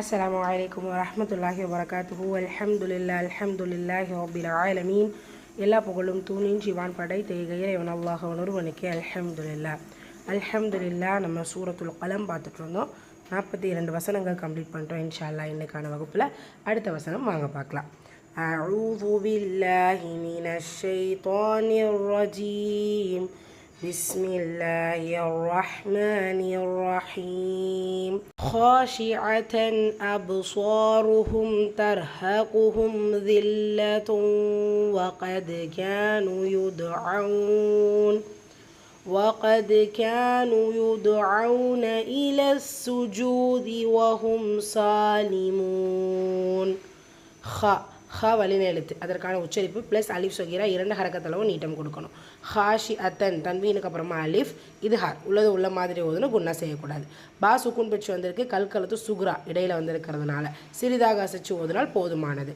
السلام عليكم ورحمة الله وبركاته. الحمد لله رب العالمين. எல்லா புகழும் தூணின் சிவான் படைத்த இறைவன் அல்லாஹ் ஒருவனுக்கே அல்ஹம்துலில்லாஹ். நம்ம சூரத்துல் கலம் பார்த்துட்டு இருந்தோம். 42 வசனங்கள் கம்ப்ளீட் பண்ணிட்டோம். இன்ஷா அல்லாஹ் இன்னைக்கான வகுப்பில் அடுத்த வசனம் வாங்க பார்க்கலாம். அஊது பில்லாஹி மினஷ் ஷைத்தானிர் ரஜீம். بسم الله الرحمن الرحيم. خاشعة أبصارهم ترهقهم ذلة وقد كانوا يدعون إلى السجود وهم سالمون. வலின எழுத்து அதற்கான உச்சரிப்பு ப்ளஸ் அலிஃப் சொகீரா 2 ஹரக்கத்தளவு நீட்டம் கொடுக்கணும். ஹாஷி அத்தன் தன்வீனுக்கு அப்புறமா அலிஃப் இது ஹார் உள்ளது உள்ள மாதிரி ஓதுன்னு குன்னா செய்யக்கூடாது. பா சுக்குன் பெற்று வந்திருக்கு, கல்கலத்து சுகுரா இடையில் வந்திருக்கிறதுனால சிறிதாக அசைச்சு ஓதுனால் போதுமானது.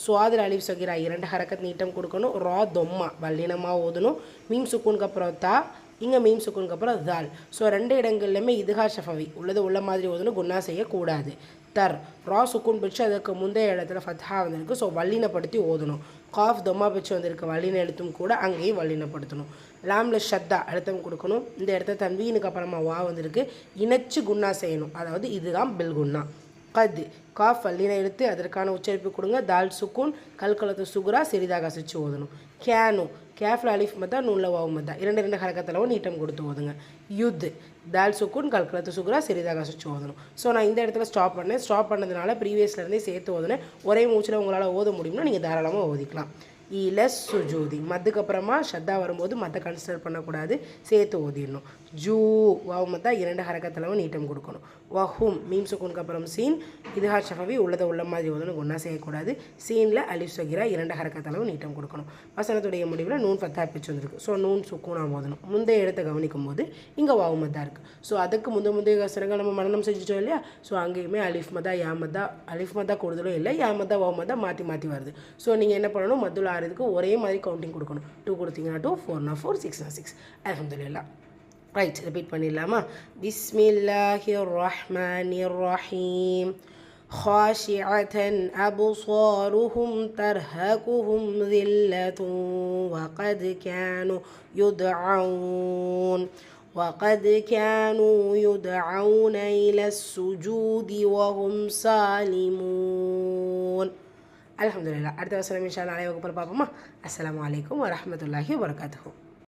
சுவாதில் அலிஃப் சொகீரா 2 ஹரக்கத் நீட்டம் கொடுக்கணும். ரா தொம்மா வல்லினமாக ஓதணும். மீம் சுக்குனுக்கு அப்புறம் தா, இங்கே மீம் சுக்குனுக்கு அப்புறம் தால். ஸோ 2 இடங்கள்லையுமே இதுஹார் ஷஃபவி உள்ளது உள்ள மாதிரி ஓதுன்னு குன்னா செய்யக்கூடாது. தர் ரா சுக்குன் பிடிச்சி அதுக்கு முந்தைய இடத்துல ஃபத்ஹா வந்திருக்கு. ஸோ வல்லினப்படுத்தி ஓதணும். காஃப் தொம்மா பிடிச்சி வந்திருக்கு, வல்லின எழுத்தும் கூட அங்கேயும் வல்லினப்படுத்தணும். லாம்ல ஷத்தா அழுத்தம் கொடுக்கணும். இந்த இடத்துல தன்வீனுக்கு அப்புறமா வா வந்திருக்கு, இணைச்சு குன்னா செய்யணும். அதாவது இதுதான் பில் குன்னா. கது காஃப் வல்லின எழுத்து அதற்கான உச்சரிப்பு கொடுங்க. தால் சுக்குன் கல்கலத்து சுகுரா சிறிதாக அசைச்சு ஓதணும். கேனு கேஃப்ல அலிஃப் மத்தா நூல்ல வாவு மத்தா 2 ஹரக்கத்தளவு நீட்டம் கொடுத்து ஓதுங்க. யுத் தால் சுக்குன் கல்கலத்து சுகுரா சிறிதாக அசைச்சு ஓதணும். ஸோ நான் இந்த இடத்துல ஸ்டாப் பண்ணதுனால ப்ரீவியஸ்லேருந்தே சேர்த்து ஓதுனேன். ஒரே மூச்சில் உங்களால் ஓத முடியும்னா நீங்கள் தாராளமாக ஓதிக்கலாம். இலஸ் சுஜூதி மத்துக்கு அப்புறமா ஷத்தா வரும்போது மற்ற கன்சிடர் பண்ணக்கூடாது, சேர்த்து ஓதிடணும். ஜூ வாவு மத்தா 2 ஹரக்கத்தளவு நீட்டம் கொடுக்கணும். வஹும் மீம் சுக்குனுக்கு அப்புறம் சீன் இதுஹார் ஷஃபவி உள்ளதை உள்ள மாதிரி ஓதணும், ஒன்றா செய்யக்கூடாது. சீனில் அலிஃப் சொகீரா 2 ஹரக்கத்தளவு நீட்டம் கொடுக்கணும். வசனத்துடைய முடிவில் நூன் ஃபத்தா பிச்சு வந்திருக்கு. ஸோ நூன் சுக்கூனா ஓதணும். முந்தைய இடத்தை கவனிக்கும் போது இங்கே வாவு மத்தா இருக்குது. ஸோ அதுக்கு முந்தைய வசனங்கள் நம்ம மனனம் செஞ்சுட்டோம் இல்லையா? ஸோ அங்கேயுமே அலிஃப் மத்தா யா மத்தா அலிஃப் மத்தா கூடுதலும் இல்லை, யா மத்தா வாவு மத்தா மாற்றி வருது. ஸோ நீங்கள் என்ன பண்ணணும், மத்துல் ஆறுதுக்கு ஒரே மாதிரி கவுண்டிங் கொடுக்கணும். 2 கொடுத்தீங்கன்னா 2, 4 4, 6 6. அல்ஹம்துலில்லாஹ். ரைட், ரிப்பீட் பண்ணிடலாமா? பிஸ்மில்லாஹிர் ரஹ்மானிர் ரஹீம். خاشعة أبصارهم ترهقهم ذلة وقد كانوا يدعون إلى السجود وهم سالمون. الحمد لله. அடுத்த வசனம் இன்ஷா அல்லாஹ் நாளை வகுப்பில் பார்ப்போமா? அஸ்ஸலாமு அலைக்கும் வரஹ்மத்துல்லாஹி வபரகாத்துஹு.